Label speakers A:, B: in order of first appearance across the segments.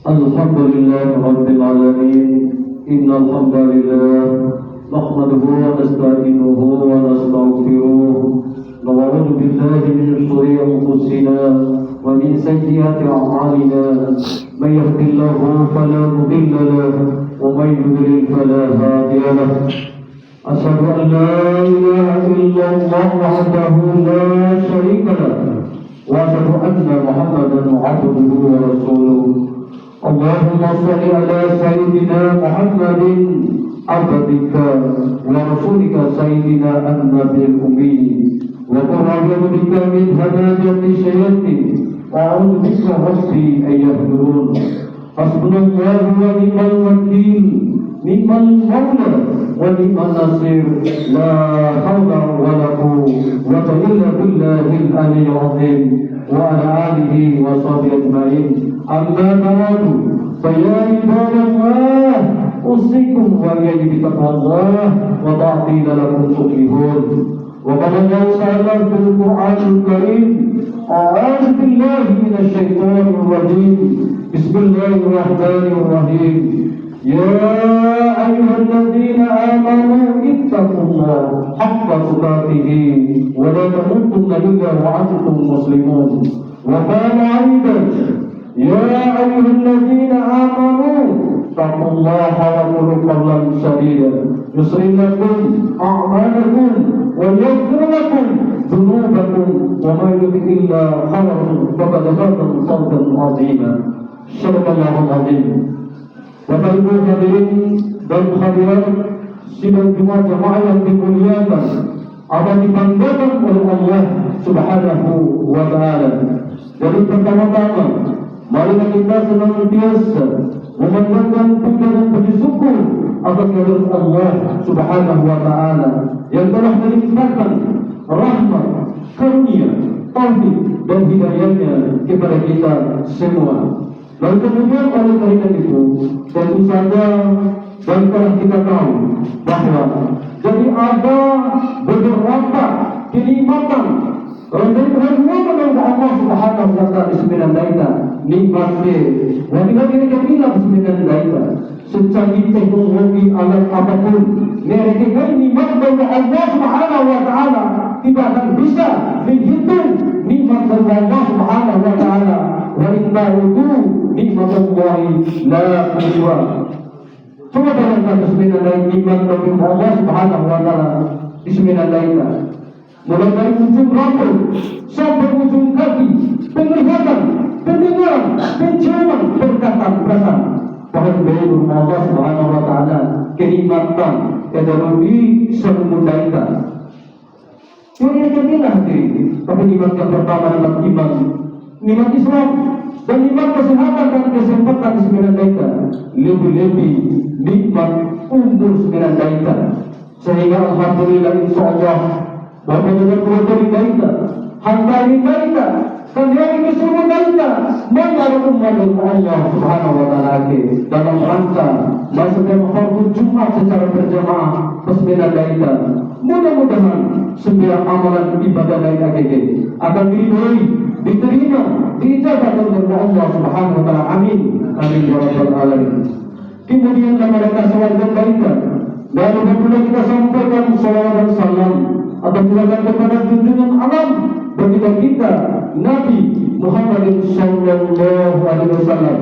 A: Alhamdulillah Rabbil Alamin. Innal hamdalillah nahmaduhu wa nasta'inuhu wa nastaghfiruh wa na'udzu billahi min shururi anfusina wa min sayyiati a'malina. May yahdihillahu fala mudilla lahu wa may yudlil fala hadiya lahu. Asyhadu an la ilaha illallah wahdahu la syarika lahu wa asyhadu anna Muhammadan 'abduhu wa rasuluh. Allahumma salli ala sayyidina Muhammadin abdika wa rasulika sayyidina an-nabiyil ummi wa qurratu bika min hamajati syayatin wa a'udzu bika rabbi an yahdurun. Hasbunallahu wa ni'mal wakil, ni'mal mawla wa ni'mal nasir. La hawla wa la quwwata illa billahil aliyyil azim wa ala alihi wa sahbihi ajma'in. Amma ba'du, fa ya ibadallah, usikum wa iyyakum bittaqwallah wa ta'ati lalakum tuflihun. Wa qala Allah ta'ala fil Qur'anil Karim, a'udzu billahi minasy syaithanir rajim. Bismillahirrahmanirrahim. Ya ayyuhalladzina amanu ittaqullaha haqqa tuqatih wa la tamutunna illa wa antum muslimun. Wa qala 'aidan يا أيها الذين آمنوا اتقوا الله وقولوا قولا سديدا يصلح لكم أعمالكم ويغفر لكم ذنوبكم ومن يطع الله ورسوله فقد فاز فوزا عظيما. صدق الله العظيم. Bapak Ibu hadirin dan hadirat sidang Jumat jamaah yang dimuliakan, akan dibanggakan oleh Allah Subhanahu wa Ta'ala. Jadi pertama-tama, marilah kita senantiasa memanjatkan puja dan puji syukur atas kehadirat Allah Subhanahu wa Ta'ala yang telah melimpahkan rahmat, karunia, taufik dan hidayahnya kepada kita semua. Dan kemudian oleh karena itu, tentu saja dan telah kita tahu bahwa jadi ada beberapa kenikmatan dari kenikmatan Allah Subhanahu wa Ta'ala sembilan daita nikmat ke wanita kita bilang sembilan daita secanggih teknologi alat apapun mereka nikmat dari Allah Subhanahu wa Ta'ala tidak akan bisa menghitung nikmat dari Allah Subhanahu wa Ta'ala. Wa inna itu nikmat Allah la tuhsa. Coba bayangkan sembilan daita nikmat dari Allah Subhanahu wa Ta'ala di sembilan daita, mulai dari ujung rambut sampai ujung kaki, penglihatan, pendengaran, penciuman, perkataan, bahkan dari Allah Subhanahu wa Ta'ala kenikmatan yang lebih semudahnya. Ini ketiga tapi nikmat yang pertama adalah iman, nikmat Islam dan nikmat kesehatan dan kesempatan di sembilan daita, lebih-lebih nikmat umur sembilan daita. Sehingga alhamdulillah insyaallah bahwa dengan keluarga daita, hamba daita, kalian keseluruhan daita, mengaruh umat Allah Subhanahu wa Ta'ala dalam rangka maksudnya fardu Jumat secara berjamaah sembilan daita. Mudah-mudahan sembilan amalan ibadah daita kita akan diterima, diijabah oleh Allah Subhanahu wa Ta'ala. Amin. Amin ya rabbal alamin. Kemudian kepada keluarga daita, dan apabila kita sampaikan salawat dan salam atau silakan kepada junjungan alam baginda kita Nabi Muhammad sallallahu alaihi wasallam,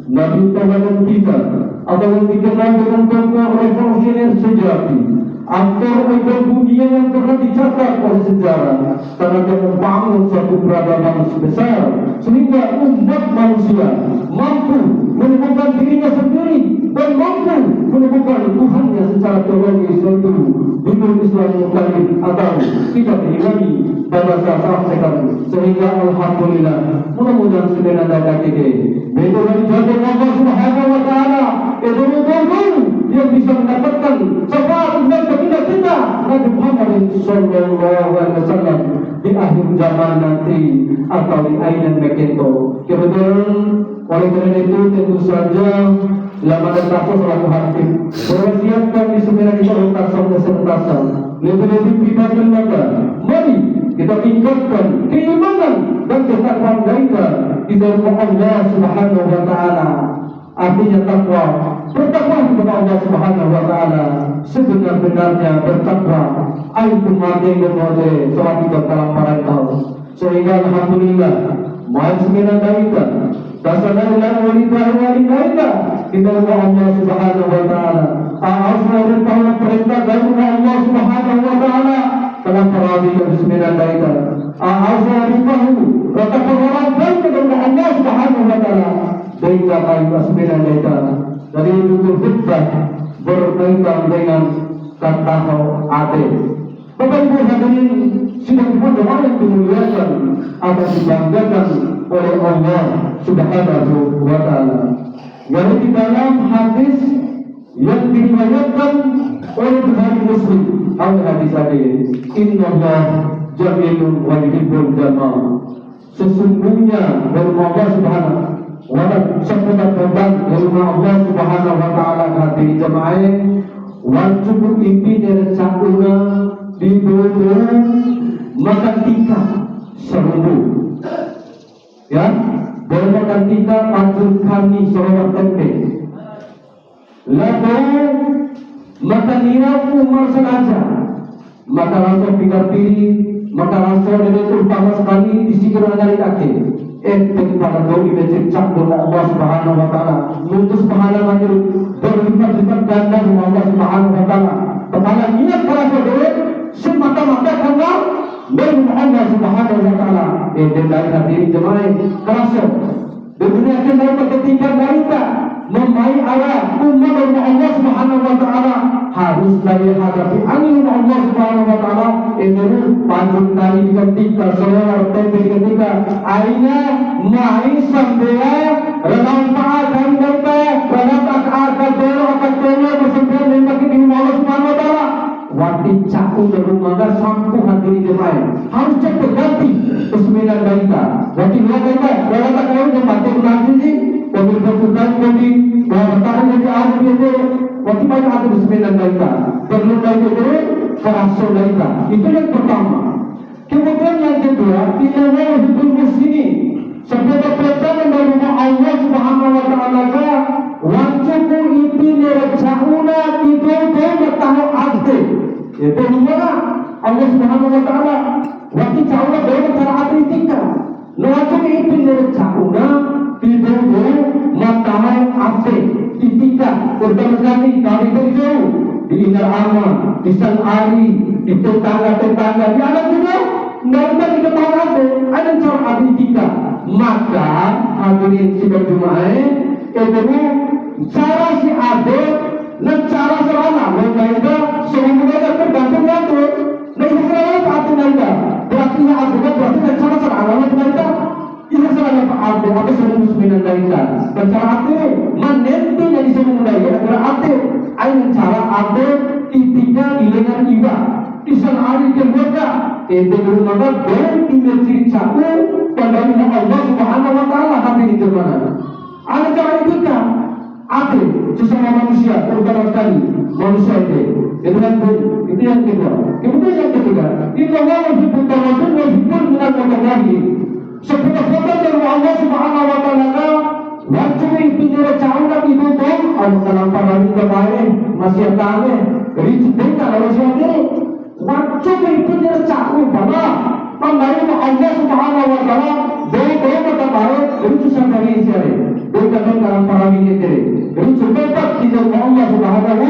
A: Nabi tauladan kita atau yang dikenal dengan tokoh revolusioner sejati, aktor ikon dunia yang pernah dicatat oleh sejarah karena dia membangun suatu peradaban sebesar sehingga umat manusia mampu menemukan dirinya sendiri dan mampu menemukan Tuhannya secara teologis, yaitu Bibul Islam Muqaddid atau tidak diimani pada saat sekali. Sehingga alhamdulillah mudah-mudahan sebenarnya ada kita betul dijaga Allah Subhanahu wa Ta'ala itu yang bisa mendapatkan syafaat dan baginda kita Nabi Muhammad sallallahu alaihi wasallam di akhir zaman nanti atau di ayat begitu. Kemudian oleh karena itu tentu saja lama dan takut selaku hakim bersiapkan di sembilan kesempatan lebih-lebih pribadi maka mari kita tingkatkan keimanan dan ketakwaan kita di dalam Allah Subhanahu wa Ta'ala. Artinya takwa, bertakwa kepada Allah Subhanahu wa taala sebenar-benarnya bertakwa. Ayo kemari bermode salat kita dalam para tahu. Sehingga alhamdulillah main sembilan daita dasarnya wanita kita Allah Subhanahu wa taala. Asal tahu perintah dari Allah Subhanahu wa taala dalam parabi sembilan daita. Asal tahu rata orang baik kepada Allah Subhanahu wa taala. Daita kayu sembilan daita dari itu khutbah berkaitan dengan kata adil. Bapak Ibu hadirin sidang doa yang dimuliakan akan dibanggakan oleh Allah Subhanahu wa taala. Yang di dalam hadis yang diriwayatkan oleh Bukhari Muslim, hadis hadis Innallaha jamilun wa yuhibbul jamal. Sesungguhnya dari Allah Subhanahu wa taala sepenuhnya beban dari Allah Subhanahu wa taala hati jemaah wajib impi dari cakuna di bawah makan tika seribu, ya, boleh makan tika panjang kami seorang tempe. Lalu makan nira umar sengaja, maka langsung pikir pilih, maka langsung dari utama sekali disikir dari kaki. Pada doi bercicak dengan Allah Subhanahu wa taala, lutus pahala menjadi berlipat-lipat ganda dengan Allah Subhanahu wa taala. Kepala niat para saudara semata-mata karena dari Allah Subhanahu wa taala. Dan dari hadirin jemaah kerasa dunia akan dapat ketika mereka membaik arah umat dari Allah Subhanahu wa taala harus dari hadapi angin Allah Subhanahu wa taala. Itu panjang kali ketika seorang tempe ketika aina mai sampai renang pakai mereka renang akan bersampai dengan Allah Subhanahu wa taala. Wati caku dari rumah sampu hati jemaah harus cek berganti sembilan daita. Wati dua daita kalau tak kau dia mati berganti sih. Mobil berputar mobil bertahan dari air itu. Wati banyak ada sembilan daita. Perlu daita itu kerasa daita. Itu yang pertama. Kemudian yang kedua tidak mau hidup di sini. Sebagai pertama dari Allah Subhanahu wa taala wajib itu nerjauna itu bertahu ade. Itu mana Allah Subhanahu wa taala waktu jauh dari cara ade tika. Wajib itu nerjauna itu bertahu ade. Tika pertama sekali dari jauh di Indah Ama, di San Ari, di tetangga-tetangga di alam juga. Nanti kita tahu ada cara ade tika. Maka hadirin sidang Jumat itu cara si ade dan cara serana mereka semuanya tergantung waktu. Nah itu saya satu mereka berarti ade berarti cara serana mereka ini serana ade atau semua muslimin mereka. Dan cara ade menentu dari semua mereka adalah ade. Ini cara ade ketika dilengar iba isan hari keluarga itu berumah dan dimiliki caku pada Allah Subhanahu wa taala hati di mana. Ada cara itu kan? Ada sesama manusia terutama sekali manusia itu kan itu yang kedua. Kemudian yang ketiga, inna Allah yuhibbul tawadun wa yuhibbul mutatawwi'in. Sebenarnya dari Allah Subhanahu wa taala wajib itu cara itu pun ada dalam para ulama masih ada rici dengan manusia ini. Wajib itu cara pada pandai Allah Subhanahu wa taala dua kata baru itu sampai siapa dua kata dalam para militer itu sebentar di dalam Allah Subhanahu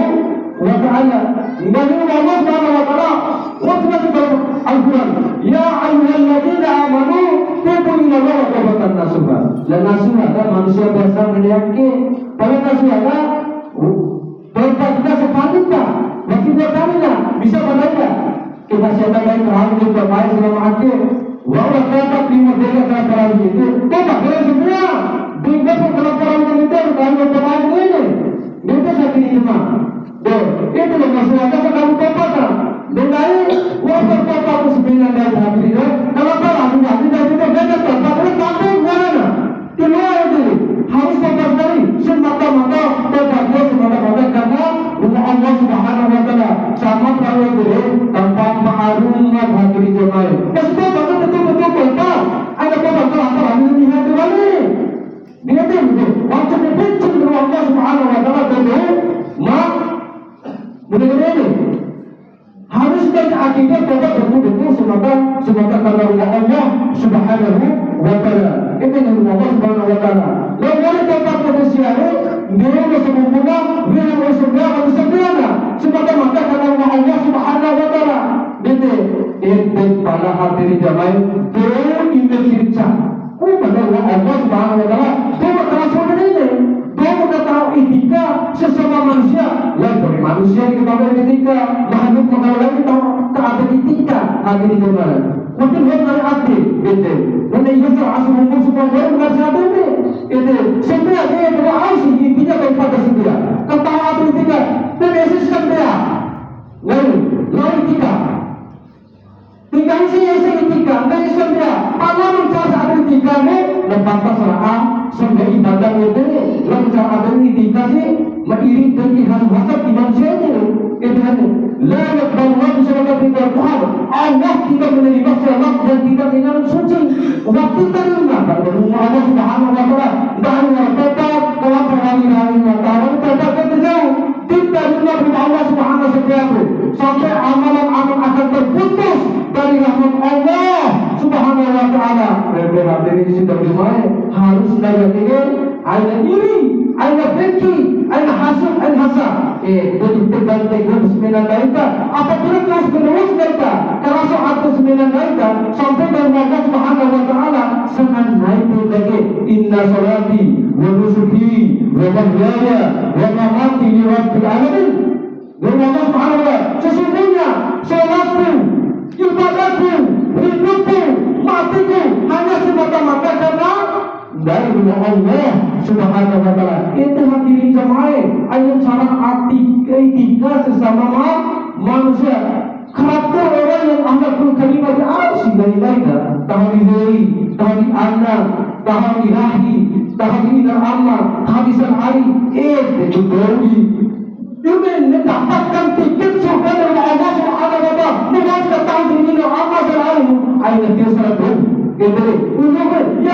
A: wa taala dari Allah Subhanahu wa taala wajib dalam Al-Quran ya ayyuhalladzina amanu tubu ila Allah tawbatan nasuha. Dan nasuha kan manusia biasa meyakini pada nasuha tempat kita sepanika bagi buat kami bisa berdaya kita siapa yang terhadap kita baik selama akhir. Walau dapat dimerdeka dalam perang itu, tidak boleh semua. Dimerdeka dalam perang militer dalam perang ini, itu satu cuma. Itu loh masalahnya kamu katakan. Dengan waktu kata sembilan dan hadirin, kalau perang tidak beda tapi kamu mana? Kedua itu harus tetap dari semata-mata tetapnya semata-mata karena Allah Subhanahu wa taala sama perang itu tanpa pengaruh hadirin jemaah. Betul betul ada apa-apa ini hati balik. Dia Allah Subhanahu wa taala betul benar-benar ini harus dari akidah kita betul-betul semoga karena Allah Subhanahu wa taala. Itu yang Allah Subhanahu wa taala. Lalu tempat manusia dia sempurna, dia harus sempurna. Semoga maka karena Allah Subhanahu wa taala. Itu pada hati jamaah itu imejirca. Pada Allah Subhanahu wa taala. Dia terasa ini. Dia tahu etika sesama manusia. Lain dari manusia kita etika, makhluk makhluk kita ada etika hati di mana. Mungkin dari hati, gitu. Dan ia serasa mungkin semua orang mengerti ini. Itu sebenarnya dia berharus intinya daripada sebenarnya. Ketahuan etika, terbiasa sebenarnya. Lain etika. Tinggal isi etika, dan sebenarnya. Allah mencari etika ini lepas pasrah. Sampai ibadah itu lancar ada indikasi mengiring dan ihsan wasat di manusia itu kan la yaqbalu syarakat Tuhan. Allah tidak menerima salat dan tidak dengan suci waktu terima dari Allah Subhanahu wa taala dan tetap kalau peralihan mataran tetap terjauh tidak menerima Allah Subhanahu wa taala sampai amalan-amalan akan terputus dari rahmat Allah Subhanahu wa taala. Berarti ini sudah dimulai harus dari ini ada iri, ada benci, ada hasad, ada hasad. Jadi tergantung sembilan mereka. Apabila terus menerus mereka, kalau soal sembilan mereka sampai dari Allah Subhanahu wa taala sangat naik lagi. Inna salati wa nusuki wa mahyaya wa mamati li rabbil alamin. Dan Allah Subhanahu wa taala sesungguhnya salatku, ibadahku, hidupku, matiku hanya semata-mata karena dari Allah Subhanahu wa taala. Itu hadirin jamaah ayat cara etika sesama manusia. Karakter orang yang anggap kalimat asing dari mereka tahu diri, tahu anak, tahu ilahi, tahu inar Allah, hadisan hari itu doi. Ini mendapatkan tiket surga dari Allah Subhanahu wa taala. Mereka tahu diri Allah selalu ayat dia selalu ya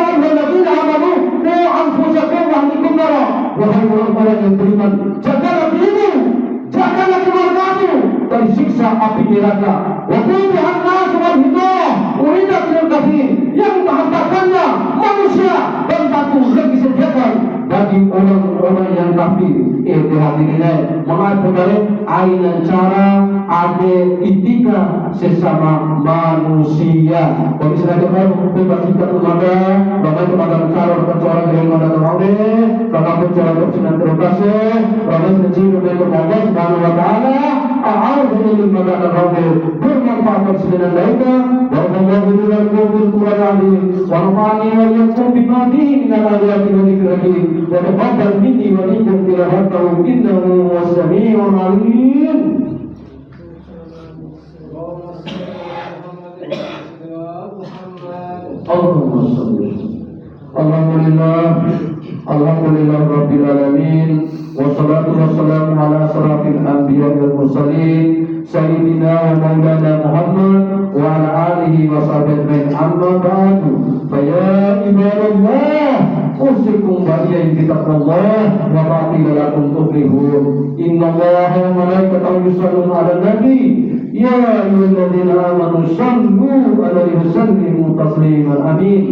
A: ayyuhalladzina amanu qu anfusakum wa ahlikum nara. Wahai orang-orang yang beriman, jagalah dirimu, jagalah keluargamu dari siksa api neraka. Wa quduhan nas wal hidayah uridat lil kafirin, yang menghantarkannya manusia dan batu lagi sediakan bagi orang-orang yang kafir. Itu hadirin mengatakan aina cara ada etika sesama manusia. Kalau misalnya kita berbagikan kepada bahkan kepada cara dari mana terhadap bahkan cara bersinar terkase bahkan sejauh dari Allah Subhanahu wa taala a'udzu billahi terhadap bermanfaat sebenarnya mereka wa Allahu bil Qur'ani wa nafa'ani wa yakum bima fihi min al-ayati wa dhikrih wa taqabbal minni wa minkum tilawatahu innahu was-sami'ul 'alim. Alhamdulillah Rabbil Alamin. Wassalatu wassalamu ala asrafil anbiya wal mursalin Sayyidina wa maulana Muhammad wa ala alihi wa sahbihi amma ba'du. Faya ibadallah usikum ba'iyya kitabullah wa ba'ila lakum tuflihun. Inna allaha wa malaikatahu yusalluna ala nabi ya ayyuhalladzina amanu sallu alaihi wa sallimu tasliman. Amin.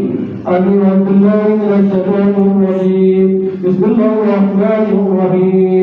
A: Amin. Billahi minasyaitonir rajim. Bismillahirrahmanirrahim.